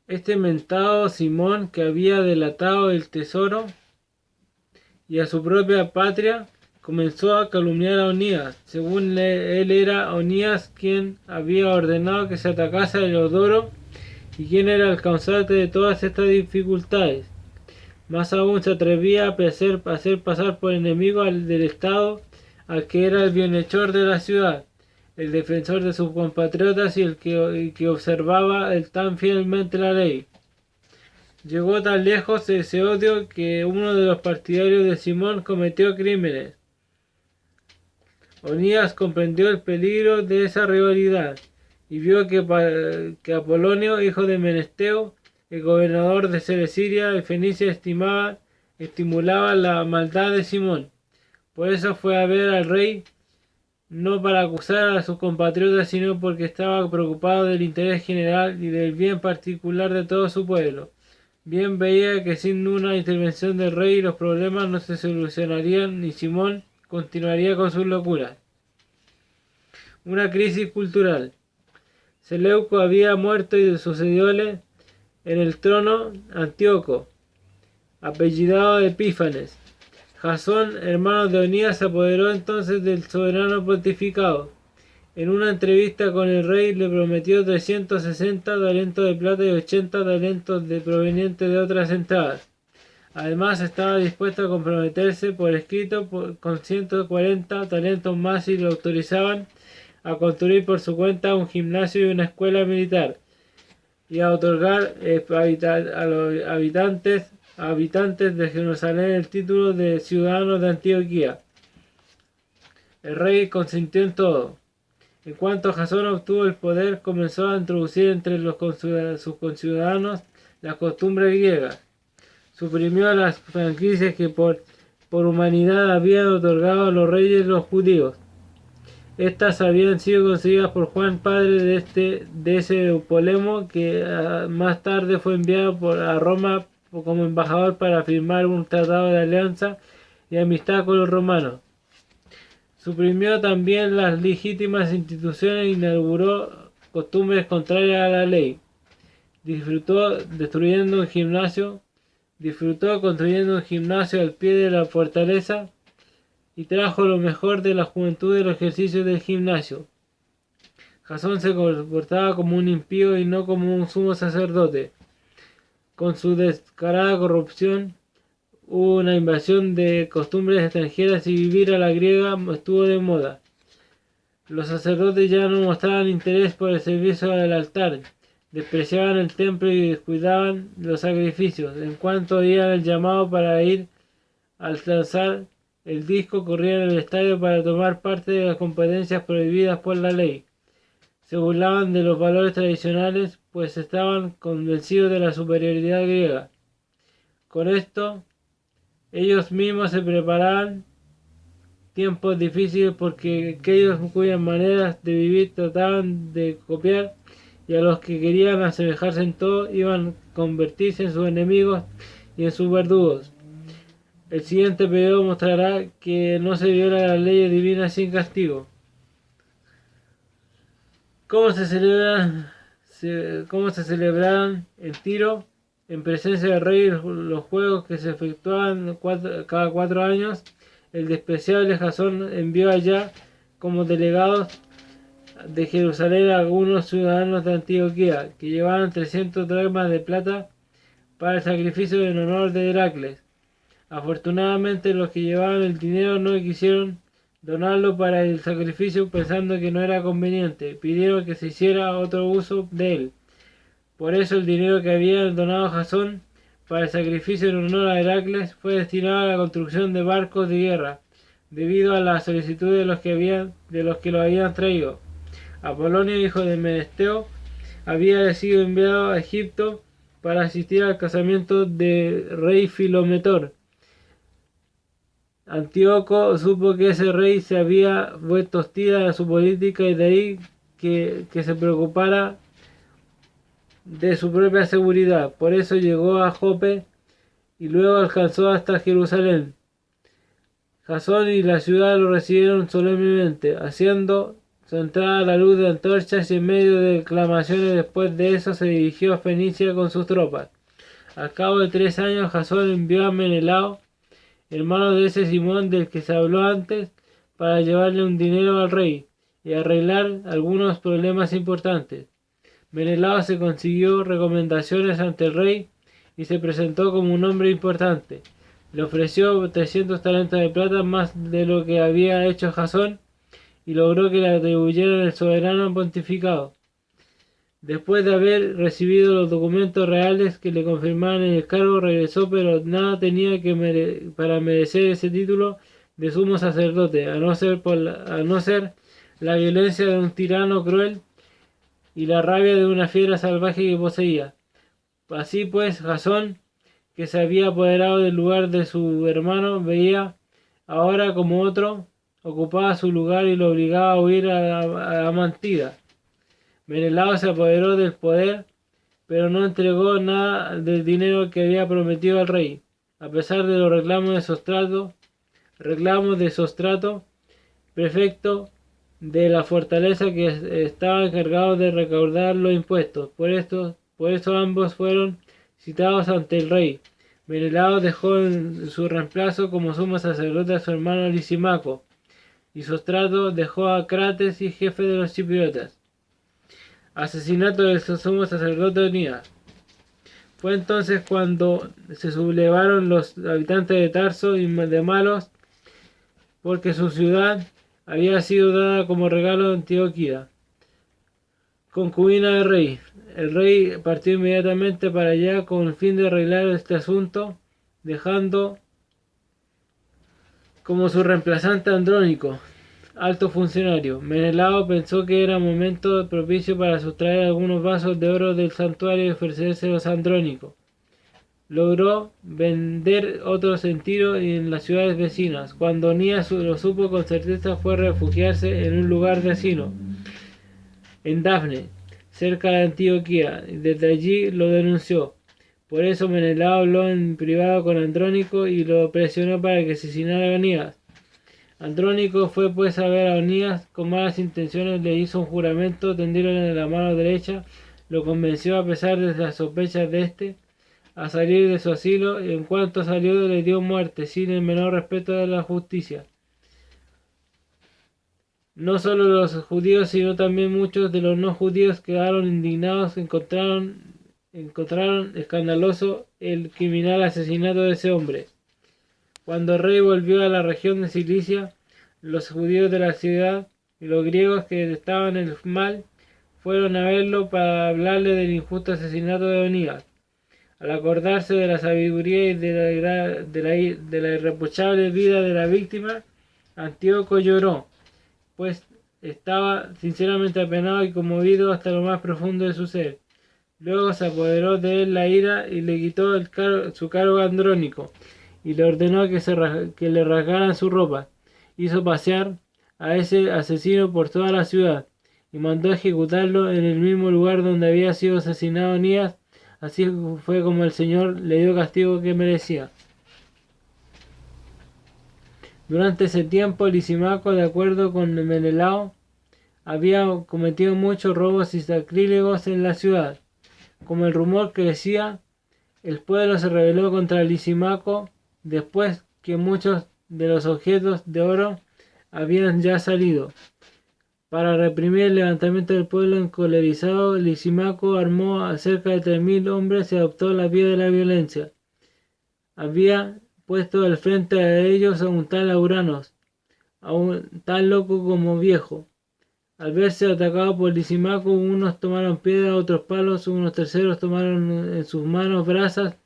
Este mentado Simón, que había delatado el tesoro y a su propia patria, comenzó a calumniar a Onías. Según él era Onías quien había ordenado que se atacase a Herodoro y quien era el causante de todas estas dificultades. Más aún se atrevía a hacer pasar por enemigo del Estado, al que era el bienhechor de la ciudad, el defensor de sus compatriotas y el que observaba tan fielmente la ley. Llegó tan lejos ese odio que uno de los partidarios de Simón cometió crímenes. Onías comprendió el peligro de esa rivalidad y vio que Apolonio, hijo de Menesteo, el gobernador de Celesiria y Fenicia, estimulaba la maldad de Simón. Por eso fue a ver al rey, no para acusar a sus compatriotas, sino porque estaba preocupado del interés general y del bien particular de todo su pueblo. Bien veía que sin una intervención del rey los problemas no se solucionarían y Simón continuaría con sus locuras. Una crisis cultural. Seleuco había muerto y sucedióle en el trono Antíoco, apellidado Epífanes. Jasón, hermano de Onías, se apoderó entonces del soberano pontificado. En una entrevista con el rey le prometió 360 talentos de plata y 80 talentos provenientes de otras entradas. Además estaba dispuesto a comprometerse por escrito con 140 talentos más si lo autorizaban a construir por su cuenta un gimnasio y una escuela militar, y a otorgar a los habitantes de Jerusalén el título de ciudadanos de Antioquía. El rey consintió en todo. En cuanto Jasón obtuvo el poder, comenzó a introducir entre sus conciudadanos las costumbres griegas. Suprimió las franquicias que por humanidad habían otorgado a los reyes los judíos. Estas habían sido conseguidas por Juan, padre de ese Eupolemo, que más tarde fue enviado a Roma como embajador para firmar un tratado de alianza y amistad con los romanos. Suprimió también las legítimas instituciones e inauguró costumbres contrarias a la ley. Disfrutó construyendo un gimnasio al pie de la fortaleza y trajo lo mejor de la juventud de los ejercicios del gimnasio. Jasón se comportaba como un impío y no como un sumo sacerdote. Con su descarada corrupción, hubo una invasión de costumbres extranjeras y vivir a la griega estuvo de moda. Los sacerdotes ya no mostraban interés por el servicio al altar, despreciaban el templo y descuidaban los sacrificios. En cuanto oían el llamado para ir al lanzar el disco, corrían al estadio para tomar parte de las competencias prohibidas por la ley. Se burlaban de los valores tradicionales, pues estaban convencidos de la superioridad griega. Con esto, ellos mismos se preparaban tiempos difíciles porque aquellos cuyas maneras de vivir trataban de copiar y a los que querían asemejarse en todo iban a convertirse en sus enemigos y en sus verdugos. El siguiente periodo mostrará que no se viola la ley divina sin castigo. ¿Cómo se celebraban en Tiro, en presencia del rey, los juegos que se efectuaban cada 4 años? El despreciable Jasón envió allá como delegados de Jerusalén a algunos ciudadanos de Antioquía, que llevaban 300 dracmas de plata para el sacrificio en honor de Heracles. Afortunadamente los que llevaban el dinero no quisieron donarlo para el sacrificio, pensando que no era conveniente. Pidieron que se hiciera otro uso de él. Por eso el dinero que había donado Jasón para el sacrificio en honor a Heracles fue destinado a la construcción de barcos de guerra, debido a la solicitud de los que lo habían traído. Apolonio, hijo de Menesteo, había sido enviado a Egipto para asistir al casamiento del rey Filometor. Antíoco supo que ese rey se había vuelto hostil a su política y de ahí que se preocupara de su propia seguridad. Por eso llegó a Jope y luego alcanzó hasta Jerusalén. Jasón y la ciudad lo recibieron solemnemente, haciendo su entrada a la luz de antorchas y en medio de exclamaciones. Después de eso se dirigió a Fenicia con sus tropas. Al cabo de 3 años, Jasón envió a Menelao, hermano de ese Simón del que se habló antes, para llevarle un dinero al rey y arreglar algunos problemas importantes. Menelao se consiguió recomendaciones ante el rey y se presentó como un hombre importante. Le ofreció 300 talentos de plata, más de lo que había hecho Jasón, y logró que le atribuyeran el soberano pontificado. Después de haber recibido los documentos reales que le confirmaban el cargo, regresó, pero nada tenía para merecer ese título de sumo sacerdote, a no ser la violencia de un tirano cruel y la rabia de una fiera salvaje que poseía. Así pues, Jasón, que se había apoderado del lugar de su hermano, veía ahora como otro ocupaba su lugar y lo obligaba a huir a la Mantida. Menelao se apoderó del poder, pero no entregó nada del dinero que había prometido al rey. A pesar de los reclamos de Sostrato, prefecto de la fortaleza, que estaba encargado de recaudar los impuestos. Por eso ambos fueron citados ante el rey. Menelao dejó en su reemplazo como sumo sacerdote a su hermano Lisimaco, y Sostrato dejó a Crates y jefe de los chipriotas. Asesinato del sumo sacerdote Onías. Fue entonces cuando se sublevaron los habitantes de Tarso y de Malos, porque su ciudad había sido dada como regalo a Antioquía, concubina del rey. El rey partió inmediatamente para allá con el fin de arreglar este asunto, dejando como su reemplazante a Andrónico, alto funcionario. Menelao pensó que era momento propicio para sustraer algunos vasos de oro del santuario y ofrecérselos a Andrónico. Logró vender otros en Tiro y en las ciudades vecinas. Cuando Onías lo supo, con certeza fue a refugiarse en un lugar vecino, en Dafne, cerca de Antioquía, y desde allí lo denunció. Por eso Menelao habló en privado con Andrónico y lo presionó para que asesinara a Onías. Andrónico fue pues a ver a Onías con malas intenciones, le hizo un juramento, tendiéndole la mano derecha, lo convenció a pesar de las sospechas de éste a salir de su asilo, y en cuanto salió le dio muerte, sin el menor respeto de la justicia. No solo los judíos, sino también muchos de los no judíos quedaron indignados, encontraron escandaloso el criminal asesinato de ese hombre. Cuando el rey volvió a la región de Cilicia, los judíos de la ciudad y los griegos que estaban en el mal fueron a verlo para hablarle del injusto asesinato de Onías. Al acordarse de la sabiduría y de la irreprochable vida de la víctima, Antíoco lloró, pues estaba sinceramente apenado y conmovido hasta lo más profundo de su ser. Luego se apoderó de él la ira y le quitó su cargo a Andrónico, y le ordenó que le rasgaran su ropa. Hizo pasear a ese asesino por toda la ciudad y mandó ejecutarlo en el mismo lugar donde había sido asesinado Onías. Así fue como el Señor le dio castigo que merecía. Durante ese tiempo, Lisimaco, de acuerdo con Menelao, había cometido muchos robos y sacrílegos en la ciudad. Como el rumor crecía, el pueblo se rebeló contra Lisimaco después que muchos de los objetos de oro habían ya salido. Para reprimir el levantamiento del pueblo encolerizado, Lisimaco armó a cerca de 3.000 hombres y adoptó la vía de la violencia. Había puesto al frente de ellos a un tal Auranos, tan loco como viejo. Al verse atacado por Lisimaco, unos tomaron piedras, otros palos, unos terceros tomaron en sus manos brasas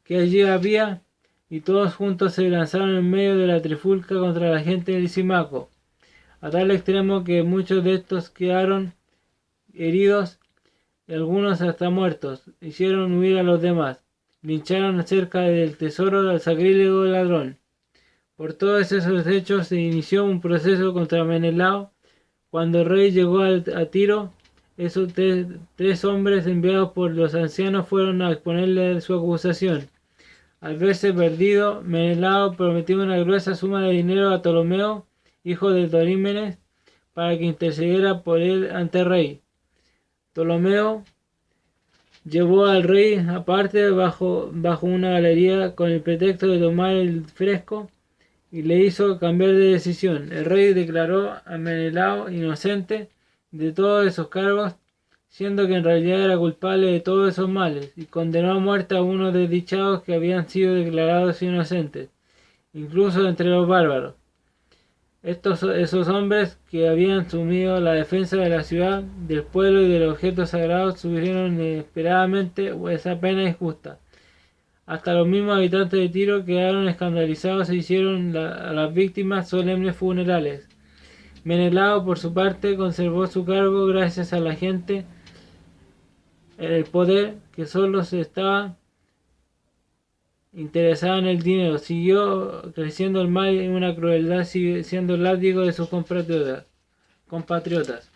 que allí había, y todos juntos se lanzaron en medio de la trifulca contra la gente de Lisimaco, a tal extremo que muchos de estos quedaron heridos y algunos hasta muertos. Hicieron huir a los demás, lincharon cerca del tesoro al sacrílego ladrón. Por todos esos hechos se inició un proceso contra Menelao. Cuando el rey llegó a Tiro, esos tres hombres enviados por los ancianos fueron a exponerle su acusación. Al verse perdido, Menelao prometió una gruesa suma de dinero a Ptolomeo, hijo de Dorímenes, para que intercediera por él ante el rey. Ptolomeo llevó al rey aparte bajo una galería con el pretexto de tomar el fresco y le hizo cambiar de decisión. El rey declaró a Menelao inocente de todos esos cargos, siendo que en realidad era culpable de todos esos males, y condenó a muerte a unos desdichados que habían sido declarados inocentes, incluso entre los bárbaros. Esos hombres que habían asumido la defensa de la ciudad, del pueblo y de los objetos sagrados sufrieron inesperadamente esa pena injusta. Hasta los mismos habitantes de Tiro quedaron escandalizados e hicieron a las víctimas solemnes funerales. Menelao, por su parte, conservó su cargo gracias a la gente en el poder que solo se estaba interesada en el dinero. Siguió creciendo el mal y una crueldad, siendo el látigo de sus compatriotas.